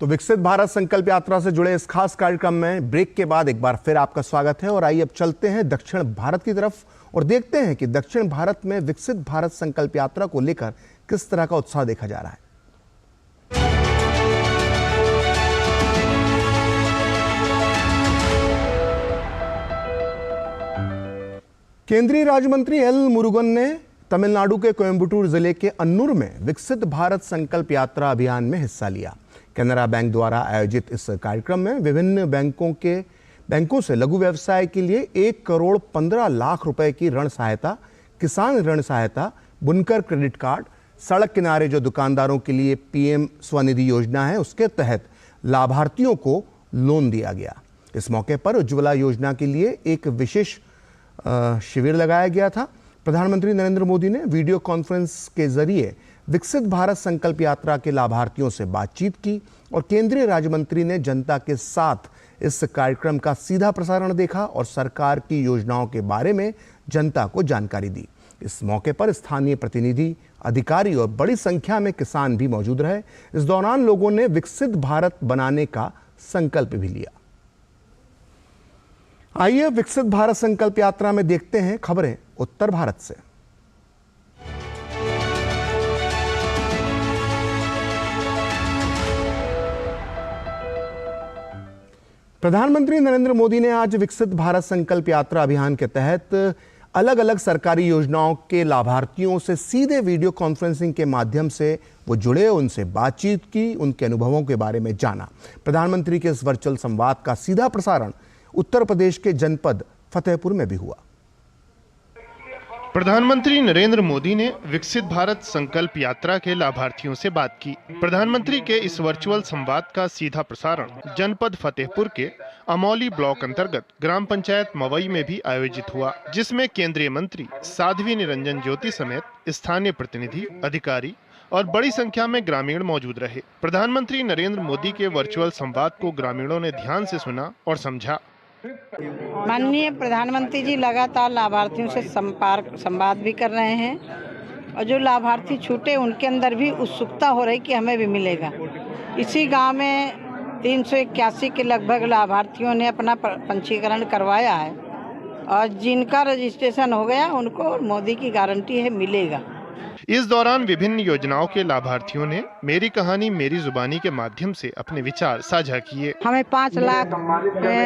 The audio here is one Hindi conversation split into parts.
तो विकसित भारत संकल्प यात्रा से जुड़े इस खास कार्यक्रम में ब्रेक के बाद एक बार फिर आपका स्वागत है। और आइए अब चलते हैं दक्षिण भारत की तरफ और देखते हैं कि दक्षिण भारत में विकसित भारत संकल्प यात्रा को लेकर किस तरह का उत्साह देखा जा रहा है। केंद्रीय राज्य मंत्री एल मुरुगन ने तमिलनाडु के कोयंबटूर जिले के अन्नूर में विकसित भारत संकल्प यात्रा अभियान में हिस्सा लिया। कैनरा बैंक द्वारा आयोजित इस कार्यक्रम में विभिन्न बैंकों से लघु व्यवसाय के लिए 1,15,00,000 रुपए की ऋण सहायता, किसान ऋण सहायता, बुनकर क्रेडिट कार्ड, सड़क किनारे जो दुकानदारों के लिए पीएम स्वनिधि योजना है उसके तहत लाभार्थियों को लोन दिया गया। इस मौके पर उज्ज्वला योजना के लिए एक विशेष शिविर लगाया गया था। प्रधानमंत्री नरेंद्र मोदी ने वीडियो कॉन्फ्रेंस के जरिए विकसित भारत संकल्प यात्रा के लाभार्थियों से बातचीत की और केंद्रीय राज्य मंत्री ने जनता के साथ इस कार्यक्रम का सीधा प्रसारण देखा और सरकार की योजनाओं के बारे में जनता को जानकारी दी। इस मौके पर स्थानीय प्रतिनिधि, अधिकारी और बड़ी संख्या में किसान भी मौजूद रहे। इस दौरान लोगों ने विकसित भारत बनाने का संकल्प भी लिया। आइए विकसित भारत संकल्प यात्रा में देखते हैं खबरें उत्तर भारत से। प्रधानमंत्री नरेंद्र मोदी ने आज विकसित भारत संकल्प यात्रा अभियान के तहत अलग अलग सरकारी योजनाओं के लाभार्थियों से सीधे वीडियो कॉन्फ्रेंसिंग के माध्यम से वो जुड़े, उनसे बातचीत की, उनके अनुभवों के बारे में जाना। प्रधानमंत्री के इस वर्चुअल संवाद का सीधा प्रसारण उत्तर प्रदेश के जनपद फतेहपुर में भी हुआ। प्रधानमंत्री नरेंद्र मोदी ने विकसित भारत संकल्प यात्रा के लाभार्थियों से बात की। प्रधानमंत्री के इस वर्चुअल संवाद का सीधा प्रसारण जनपद फतेहपुर के अमौली ब्लॉक अंतर्गत ग्राम पंचायत मवई में भी आयोजित हुआ, जिसमें केंद्रीय मंत्री साध्वी निरंजन ज्योति समेत स्थानीय प्रतिनिधि, अधिकारी और बड़ी संख्या में ग्रामीण मौजूद रहे। प्रधानमंत्री नरेंद्र मोदी के वर्चुअल संवाद को ग्रामीणों ने ध्यान से सुना और समझा। माननीय प्रधानमंत्री जी लगातार लाभार्थियों से संवाद भी कर रहे हैं और जो लाभार्थी छूटे उनके अंदर भी उत्सुकता हो रही कि हमें भी मिलेगा। इसी गांव में 381 के लगभग लाभार्थियों ने अपना पंजीकरण करवाया है और जिनका रजिस्ट्रेशन हो गया उनको मोदी की गारंटी है मिलेगा। इस दौरान विभिन्न योजनाओं के लाभार्थियों ने मेरी कहानी मेरी जुबानी के माध्यम से अपने विचार साझा किए। हमें 5 लाख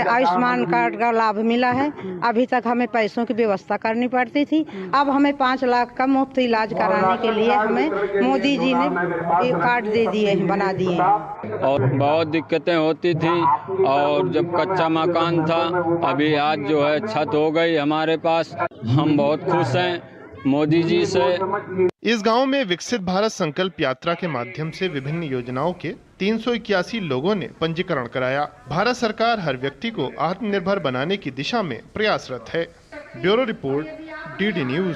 आयुष्मान कार्ड का लाभ मिला है। अभी तक हमें पैसों की व्यवस्था करनी पड़ती थी, अब हमें 5 लाख का मुफ्त इलाज कराने के लिए हमें मोदी जी ने एक कार्ड दे दिए, बना दिए। और बहुत दिक्कतें होती थी और जब कच्चा मकान था, अभी आज जो है छत हो गई हमारे पास। हम बहुत खुश हैं मोदी जी से। इस गांव में विकसित भारत संकल्प यात्रा के माध्यम से विभिन्न योजनाओं के 381 लोगों ने पंजीकरण कराया। भारत सरकार हर व्यक्ति को आत्मनिर्भर बनाने की दिशा में प्रयासरत है। Bureau report, DD news.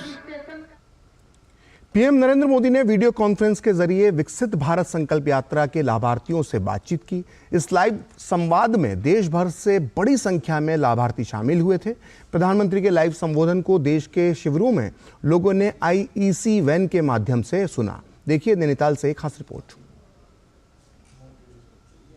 PM Narendra Modi ने वीडियो कॉन्फ्रेंस के जरिए विकसित भारत संकल्प यात्रा के लाभार्थियों से बातचीत की। इस लाइव संवाद में देश भर से बड़ी संख्या में लाभार्थी शामिल हुए थे। प्रधानमंत्री के लाइव संबोधन को देश के शिविरों में लोगों ने आईईसी वैन के माध्यम से सुना। देखिए नैनीताल से एक खास रिपोर्ट।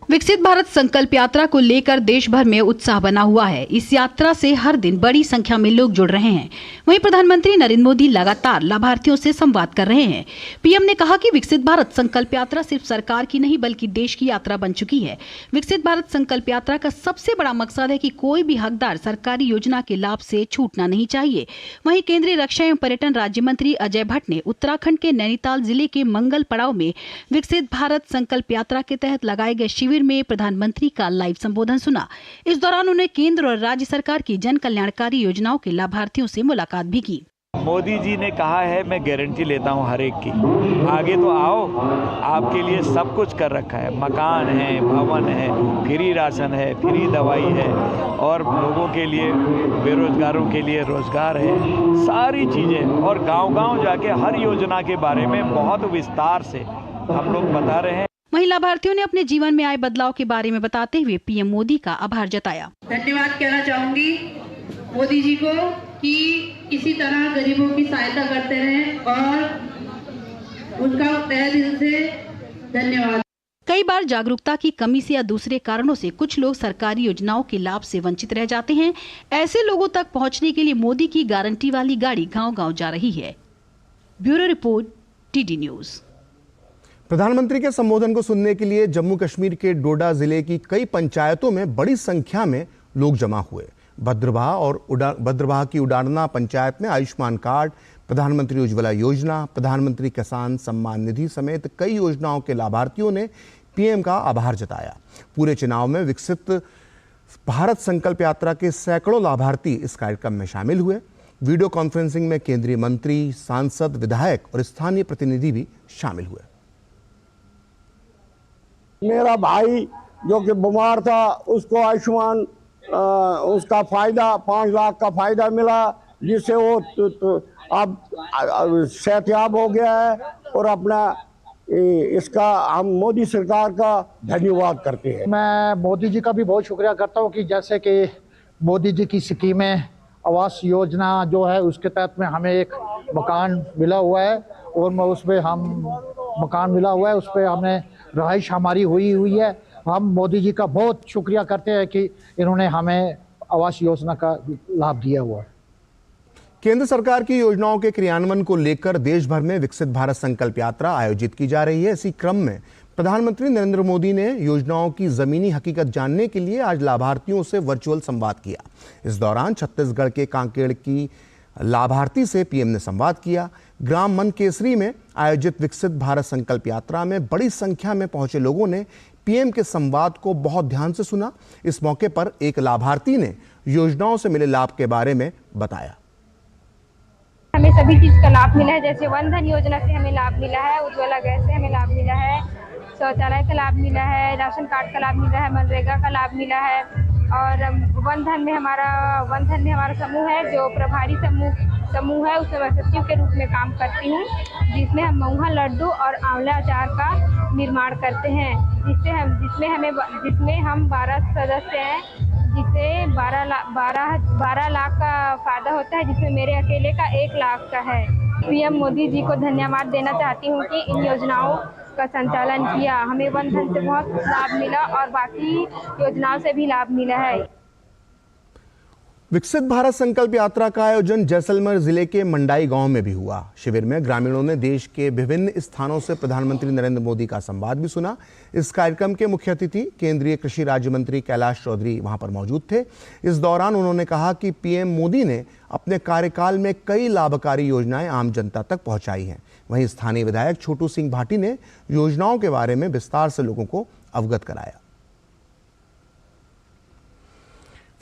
विकसित भारत संकल्प यात्रा को लेकर देश भर में उत्साह बना हुआ है। इस यात्रा से हर दिन बड़ी संख्या में लोग जुड़ रहे हैं। वहीं प्रधानमंत्री नरेंद्र मोदी लगातार लाभार्थियों से संवाद कर रहे हैं। पीएम ने कहा कि विकसित भारत संकल्प यात्रा सिर्फ सरकार की नहीं बल्कि देश की यात्रा बन चुकी है। विकसित भारत संकल्प यात्रा का सबसे बड़ा मकसद है कि कोई भी हकदार सरकारी योजना के लाभ से छूटना नहीं चाहिए। वहीं केंद्रीय रक्षा एवं पर्यटन राज्य मंत्री अजय भट्ट ने उत्तराखंड के नैनीताल जिले के मंगल पड़ाव में विकसित भारत संकल्प यात्रा के तहत लगाए गए शिविर में प्रधानमंत्री का लाइव संबोधन सुना। इस दौरान उन्हें केंद्र और राज्य सरकार की जन कल्याणकारी योजनाओं के लाभार्थियों से मुलाकात भी की। मोदी जी ने कहा है मैं गारंटी लेता हूं हर एक की, आगे तो आओ, आपके लिए सब कुछ कर रखा है। मकान है, भवन है, फ्री राशन है, फ्री दवाई है और लोगों के लिए, बेरोजगारों के लिए रोजगार है, सारी चीजें। और गांव-गांव जाके हर योजना के बारे में बहुत विस्तार से हम लोग बता रहे हैं। वहीं लाभार्थियों ने अपने जीवन में आए बदलाव के बारे में बताते हुए पीएम मोदी का आभार जताया। धन्यवाद कहना चाहूंगी मोदी जी को कि इसी तरह गरीबों की सहायता करते रहें और उनका तहे दिल से धन्यवाद। कई बार जागरूकता की कमी से या दूसरे कारणों से कुछ लोग सरकारी योजनाओं के लाभ से वंचित रह जाते हैं। ऐसे लोगों तक पहुंचने के लिए मोदी की गारंटी वाली गाड़ी गांव-गांव जा रही है। Bureau report, TD news. प्रधानमंत्री के संबोधन को सुनने के लिए जम्मू कश्मीर के डोडा जिले की कई पंचायतों में बड़ी संख्या में लोग जमा हुए। भद्रवाह की उडारना पंचायत में आयुष्मान कार्ड, प्रधानमंत्री उज्ज्वला योजना, प्रधानमंत्री किसान सम्मान निधि समेत कई योजनाओं के लाभार्थियों ने पीएम का आभार जताया। पूरे चुनाव में विकसित भारत संकल्प यात्रा के सैकड़ों लाभार्थी इस कार्यक्रम में शामिल हुए। वीडियो कॉन्फ्रेंसिंग में केंद्रीय मंत्री, सांसद, विधायक और स्थानीय प्रतिनिधि भी शामिल हुए। मेरा भाई जो कि बीमार था, उसको आयुष्मान उसका फायदा 5 लाख का फायदा मिला, जिससे वो अब सेहतयाब हो गया है। और अपना इसका हम मोदी सरकार का धन्यवाद करते हैं। मैं मोदी जी का भी बहुत शुक्रिया करता हूँ कि जैसे कि मोदी जी की स्कीमें, आवास योजना जो है उसके तहत में हमें एक मकान मिला हुआ है और मैं उस पर उस पर हमने रहाइश हमारी हुई है। हम मोदी जी का बहुत शुक्रिया करते हैं कि इन्होंने हमें आवास योजना का लाभ दिया हुआ है। केंद्र सरकार की योजनाओं के क्रियान्वयन को लेकर देश भर में विकसित भारत संकल्प यात्रा आयोजित की जा रही है। इसी क्रम में प्रधानमंत्री नरेंद्र मोदी ने योजनाओं की जमीनी हकीकत जानने के लिए आज लाभार्थियों से वर्चुअल संवाद किया। इस दौरान छत्तीसगढ़ के कांकेर की लाभार्थी से पीएम ने संवाद किया। ग्राम मन केसरी में आयोजित विकसित भारत संकल्प यात्रा में बड़ी संख्या में पहुंचे लोगों ने पीएम के संवाद को बहुत ध्यान से सुना। इस मौके पर एक लाभार्थी ने योजनाओं से मिले लाभ के बारे में बताया। हमें सभी चीज का लाभ मिला है, जैसे वन धन योजना से हमें लाभ मिला है, उज्ज्वला गैस से हमें लाभ मिला है, शौचालय का लाभ मिला है, राशन कार्ड का लाभ मिला है, मनरेगा का लाभ मिला है। और वन धन में हमारा समूह है जो प्रभारी समूह है, उसमें मैं सचिव के रूप में काम करती हूँ, जिसमें हम महुआ लड्डू और आंवला अचार का निर्माण करते हैं, जिसमें हम 12 सदस्य हैं, जिससे 12 लाख का फायदा होता है, जिसमें मेरे अकेले का 1 लाख का है। पीएम मोदी जी को धन्यवाद देना चाहती हूँ कि इन योजनाओं का संचालन किया। हमें वन धन से बहुत लाभ मिला और बाकी योजनाओं से भी लाभ मिला है। विकसित भारत संकल्प यात्रा का आयोजन जैसलमेर जिले के मंडाई गांव में भी हुआ। शिविर में ग्रामीणों ने देश के विभिन्न स्थानों से प्रधानमंत्री नरेंद्र मोदी का संवाद भी सुना। इस कार्यक्रम के मुख्य अतिथि केंद्रीय कृषि राज्य मंत्री कैलाश चौधरी वहां पर मौजूद थे। इस दौरान उन्होंने कहा कि पीएम मोदी ने अपने कार्यकाल में कई लाभकारी योजनाएं आम जनता तक पहुंचाई हैं। वहीं स्थानीय विधायक छोटू सिंह भाटी ने योजनाओं के बारे में विस्तार से लोगों को अवगत कराया।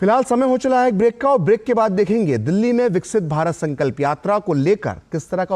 फिलहाल समय हो चला है एक ब्रेक का, और ब्रेक के बाद देखेंगे दिल्ली में विकसित भारत संकल्प यात्रा को लेकर किस तरह का